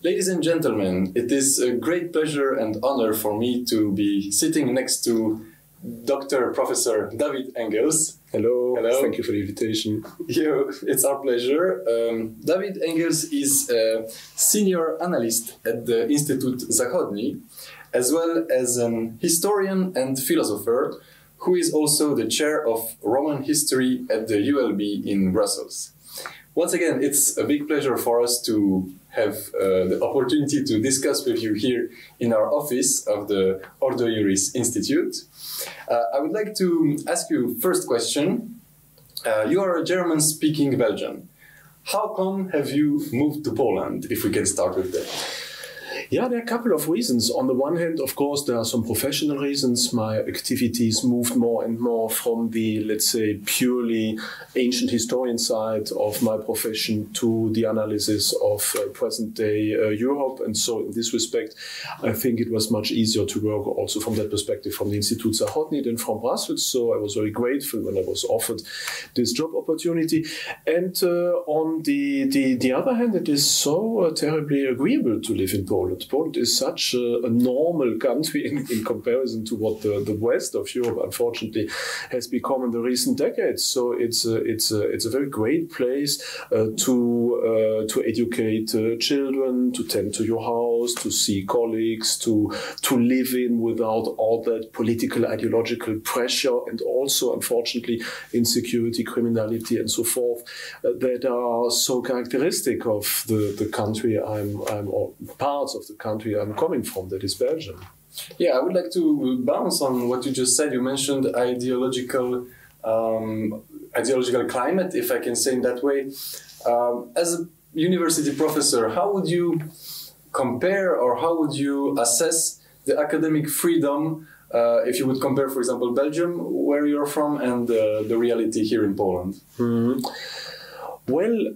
Ladies and gentlemen, it is a great pleasure and honor for me to be sitting next to Dr. Professor David Engels. Hello. Hello. Thank you for the invitation. It's our pleasure. David Engels is a senior analyst at the Instytucie Zachodnim, as well as an historian and philosopher, who is also the chair of Roman history at the ULB in Brussels. Once again, it's a big pleasure for us to have the opportunity to discuss with you here in our office of the Ordo Iuris Institute. I would like to ask you first question. You are a German-speaking Belgian. How come have you moved to Poland, if we can start with that? Yeah, there are a couple of reasons. On the one hand, of course, there are some professional reasons. My activities moved more and more from the, let's say, purely ancient historian side of my profession to the analysis of present-day Europe. And so in this respect, I think it was much easier to work also from that perspective from the Instytucie Zachodnim than from Brussels. So I was very grateful when I was offered this job opportunity. And on the other hand, it is so terribly agreeable to live in Poland. Poland is such a normal country in comparison to what the west of Europe, unfortunately, has become in the recent decades. So it's a very great place to educate children, to tend to your house, to see colleagues, to live in without all that political, ideological pressure, and also, unfortunately, insecurity, criminality, and so forth that are so characteristic of the country or parts of the country I'm coming from, that is Belgium. Yeah, I would like to bounce on what you just said. You mentioned ideological climate, if I can say in that way. As a university professor, how would you compare or how would you assess the academic freedom if you would compare, for example, Belgium, where you're from, and the reality here in Poland? Mm-hmm. Well,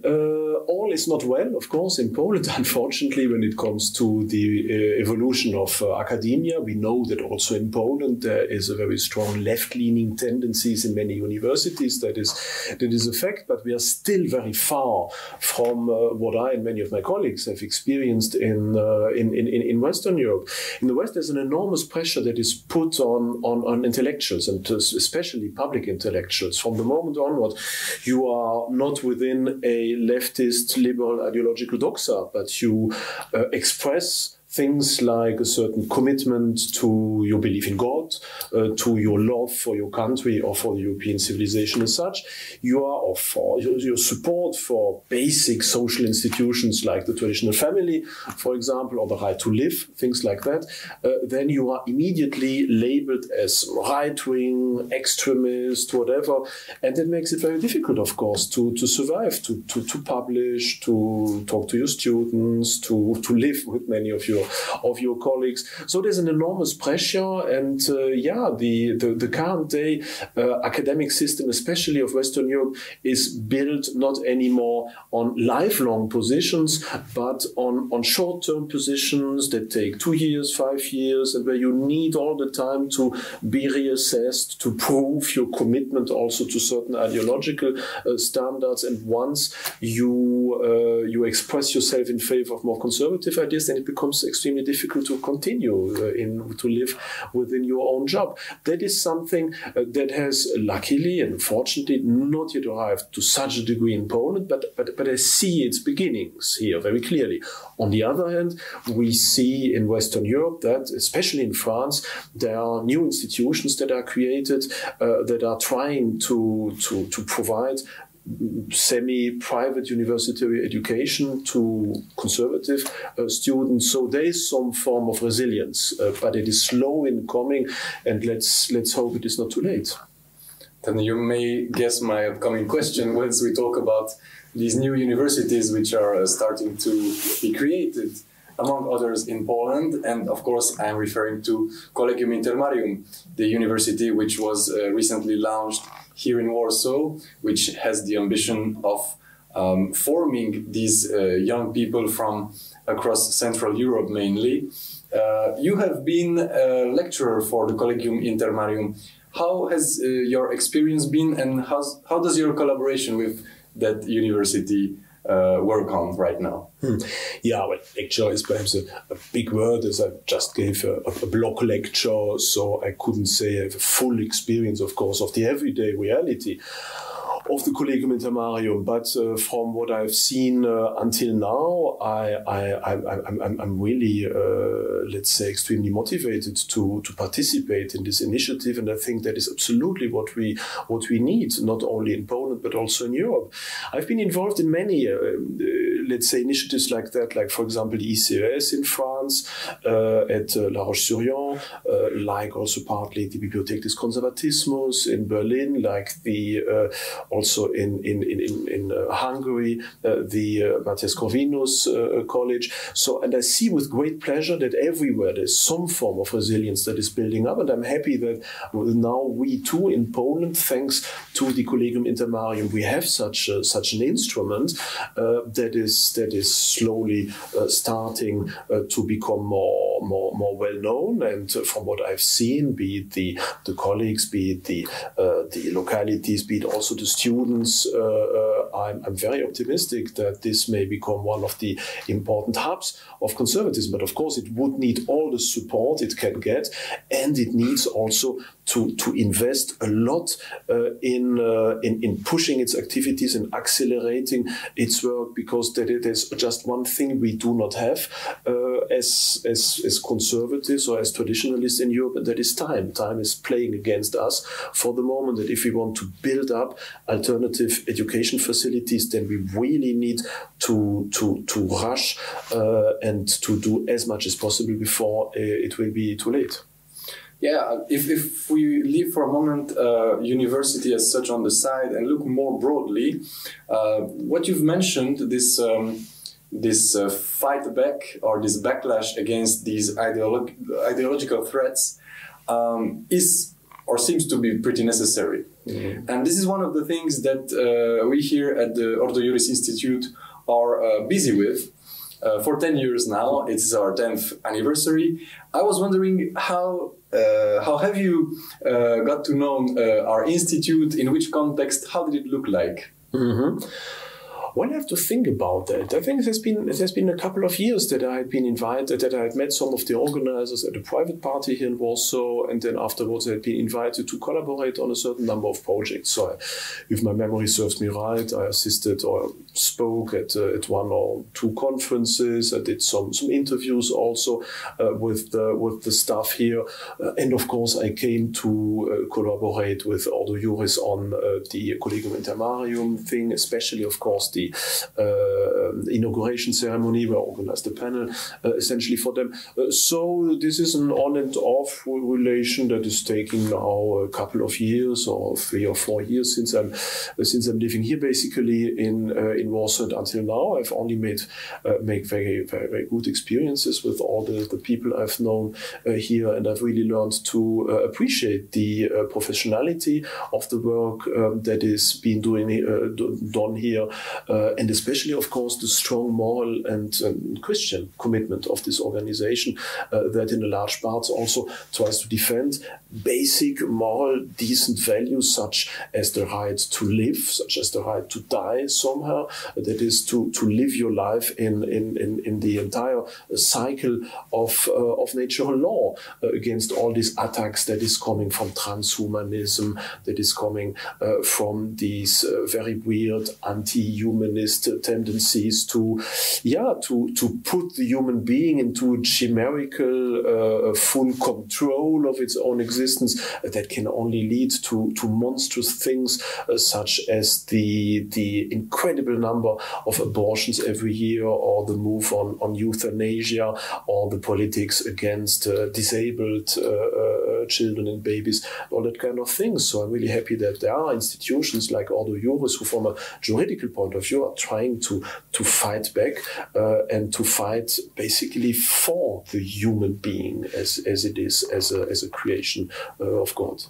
all is not well, of course, in Poland, unfortunately, when it comes to the evolution of academia. We know that also in Poland there is a very strong left-leaning tendencies in many universities. That is a fact, but we are still very far from what I and many of my colleagues have experienced in Western Europe. In the West, there's an enormous pressure that is put on intellectuals, and especially public intellectuals. From the moment onward, you are not within a leftist liberal ideological doxa, but you express things like a certain commitment to your belief in God, to your love for your country or for the European civilization as such. You are or for your support for basic social institutions like the traditional family, for example, or the right to live, things like that. Then you are immediately labeled as right-wing, extremist, whatever, and that makes it very difficult, of course, to survive, to publish, to talk to your students, to live with many of your colleagues. So there's an enormous pressure, and the current day academic system, especially of Western Europe, is built not anymore on lifelong positions, but on short-term positions that take 2 years, 5 years, and where you need all the time to be reassessed, to prove your commitment also to certain ideological standards. And once you express yourself in favor of more conservative ideas, then it becomes extremely difficult to continue to live within your own job. That is something that has luckily and fortunately not yet arrived to such a degree in Poland, but I see its beginnings here very clearly. On the other hand, we see in Western Europe that, especially in France, there are new institutions that are created that are trying to provide semi-private university education to conservative students. So there is some form of resilience, but it is slow in coming, and let's hope it is not too late. Then you may guess my upcoming question once we talk about these new universities which are starting to be created, among others in Poland. And of course, I'm referring to Collegium Intermarium, the university which was recently launched here in Warsaw, which has the ambition of forming these young people from across Central Europe mainly. You have been a lecturer for the Collegium Intermarium. How has your experience been, and how does your collaboration with that university work on right now? Yeah, well, lecture is perhaps a big word, as I just gave a block lecture, so I couldn't say I have a full experience, of course, of the everyday reality of the Collegium Intermarium, but from what I've seen until now, I'm really, let's say, extremely motivated to participate in this initiative, and I think that is absolutely what we need, not only in Poland but also in Europe. I've been involved in many, let's say, initiatives like that, like for example the ICES in France, at La Roche-sur-Yon, like also partly the Bibliothèque des Conservatismus in Berlin, like the also in Hungary, the Matthias Corvinus College. So, and I see with great pleasure that everywhere there's some form of resilience that is building up, and I'm happy that now we too in Poland, thanks to the Collegium Intermarium, we have such an instrument that is slowly starting to become more well known. And from what I've seen, be it the colleagues, be it the localities, be it also the students, I'm very optimistic that this may become one of the important hubs of conservatism. But of course, it would need all the support it can get, and it needs also to invest a lot in pushing its activities and accelerating its work, because there's just one thing we do not have as conservatives or as traditionalists in Europe, and that is time. Time is playing against us for the moment, that if we want to build up alternative education facilities, then we really need to rush and to do as much as possible before it will be too late. Yeah, if we leave for a moment university as such on the side and look more broadly, what you've mentioned, this fight back or this backlash against these ideological threats is or seems to be pretty necessary. Mm-hmm. And this is one of the things that we here at the Ordo Iuris Institute are busy with. For 10 years now, it's our 10th anniversary. I was wondering how have you got to know our institute? In which context? How did it look like? Mm-hmm. Well, I have to think about that. I think it has been a couple of years that I had been invited, that I had met some of the organizers at a private party here in Warsaw, and then afterwards I had been invited to collaborate on a certain number of projects. So, if my memory serves me right, I assisted or spoke at one or two conferences. I did some interviews also with the staff here, and of course I came to collaborate with Ordo Iuris on the Collegium Intermarium thing, especially of course the inauguration ceremony where I organized a panel essentially for them. So this is an on and off relation that is taking now a couple of years, or 3 or 4 years since I'm living here basically in Warsaw. And until now I've only make very, very, very good experiences with all the people I've known here, and I've really learned to appreciate the professionality of the work that is being done here. And especially, of course, the strong moral and Christian commitment of this organization that in a large part also tries to defend basic moral, decent values such as the right to live, such as the right to die somehow, that is to live your life in the entire cycle of natural law against all these attacks that is coming from transhumanism, that is coming from these very weird anti-humanist tendencies to put the human being into chimerical full control of its own existence that can only lead to monstrous things such as the incredible number of abortions every year, or the move on euthanasia, or the politics against disabled children and babies, all that kind of things. So I'm really happy that there are institutions like Ordo Iuris who, from a juridical point of view, are trying to fight back and to fight basically for the human being as it is, as a creation of God.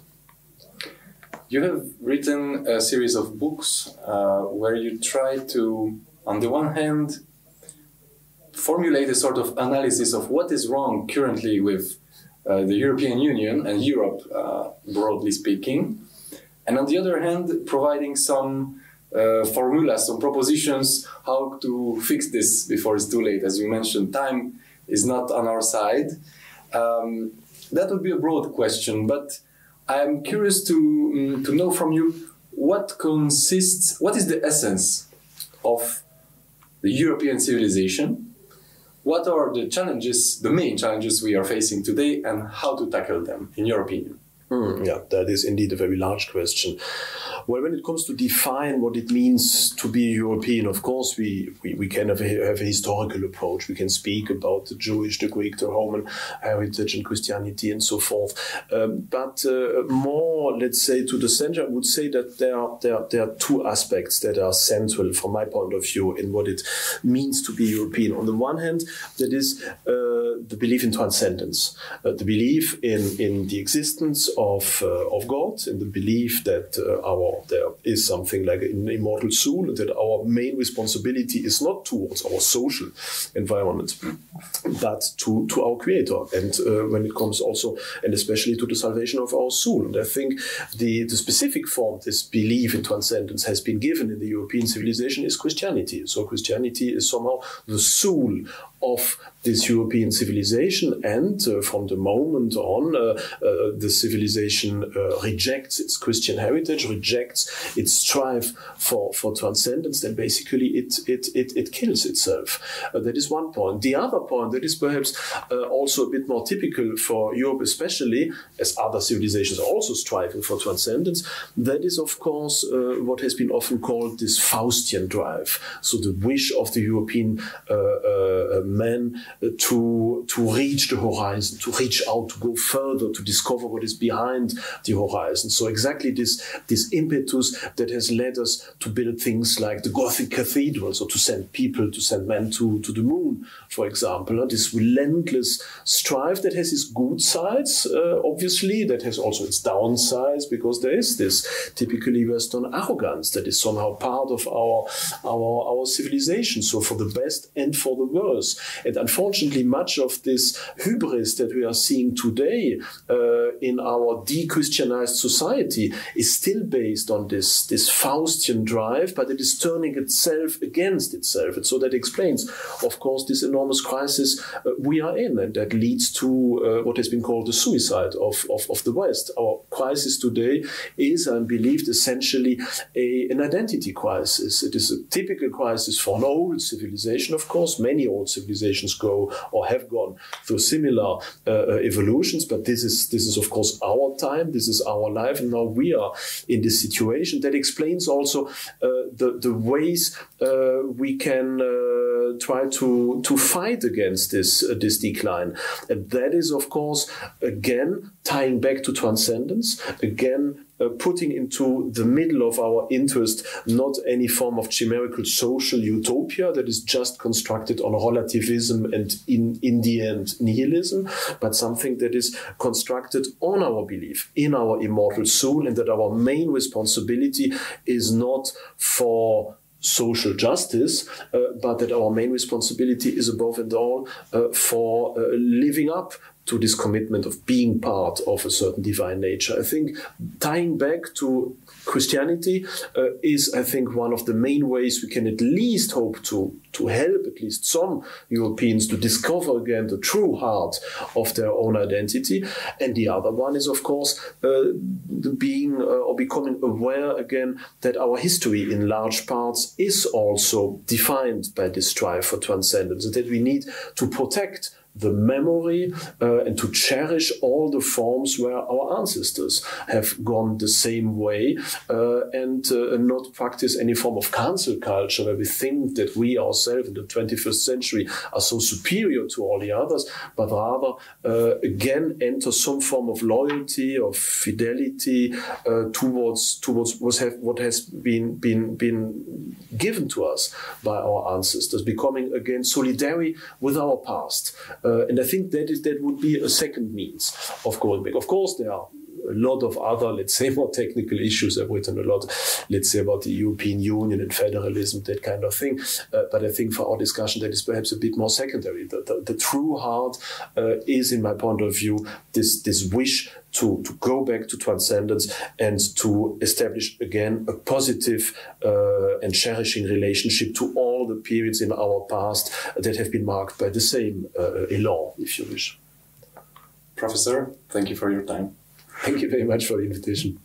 You have written a series of books where you try to, on the one hand, formulate a sort of analysis of what is wrong currently with the European Union and Europe, broadly speaking, and on the other hand, providing some formulas, some propositions, how to fix this before it's too late. As you mentioned, time is not on our side. That would be a broad question, but I'm curious to know from you what is the essence of the European civilization? What are the challenges, the main challenges we are facing today, and how to tackle them, in your opinion? Yeah, that is indeed a very large question. Well, when it comes to define what it means to be European, of course, we can have a historical approach. We can speak about the Jewish, the Greek, the Roman heritage and Christianity and so forth. But more, let's say, to the center, I would say that there are two aspects that are central from my point of view in what it means to be European. On the one hand, that is the belief in transcendence, the belief in the existence of God, and the belief that there is something like an immortal soul, and that our main responsibility is not towards our social environment, but to our Creator, and when it comes also, and especially to the salvation of our soul. And I think the specific form this belief in transcendence has been given in the European civilization is Christianity. So Christianity is somehow the soul of this European civilization, and from the moment on, the civilization rejects its Christian heritage, rejects its strive for transcendence, then basically it kills itself. That is one point. The other point that is perhaps also a bit more typical for Europe, especially as other civilizations are also striving for transcendence, that is of course what has been often called this Faustian drive. So the wish of the European man to reach the horizon, to reach out, to go further, to discover what is behind the horizon. So exactly this impetus that has led us to build things like the Gothic cathedrals, or to send men to the moon, for example. This relentless strive that has its good sides, obviously, that has also its downsides, because there is this typically Western arrogance that is somehow part of our civilization. So for the best and for the worse. And unfortunately, much of this hubris that we are seeing today in our de-Christianized society is still based on this Faustian drive, but it is turning itself against itself. And so that explains, of course, this enormous crisis we are in, and that leads to what has been called the suicide of the West. Our crisis today is, I believe, essentially an identity crisis. It is a typical crisis for an old civilization, of course. Many old civilizations go or have gone through similar evolutions, but this is of course our time, this is our life, and now we are in this situation. That explains also the ways we can try to fight against this decline, and that is of course again tying back to transcendence, again putting into the middle of our interest not any form of chimerical social utopia that is just constructed on relativism and in the end nihilism, but something that is constructed on our belief in our immortal soul, and that our main responsibility is not for social justice, but that our main responsibility is above and all for living up to this commitment of being part of a certain divine nature. I think tying back to Christianity is, I think, one of the main ways we can at least hope to help at least some Europeans to discover again the true heart of their own identity. And the other one is, of course, being or becoming aware again that our history in large parts is also defined by this strive for transcendence, and that we need to protect the memory and to cherish all the forms where our ancestors have gone the same way, and not practice any form of cancel culture where we think that we ourselves in the 21st century are so superior to all the others, but rather again enter some form of loyalty, of fidelity towards what has been given to us by our ancestors, becoming again solidary with our past. And I think that would be a second means of going back. Of course, there are a lot of other, let's say, more technical issues. I've written a lot, let's say, about the European Union and federalism, that kind of thing. But I think for our discussion, that is perhaps a bit more secondary. The true heart is, in my point of view, this wish to go back to transcendence and to establish again a positive and cherishing relationship to all the periods in our past that have been marked by the same elan, if you wish. Professor, thank you for your time. Thank you very much for the invitation.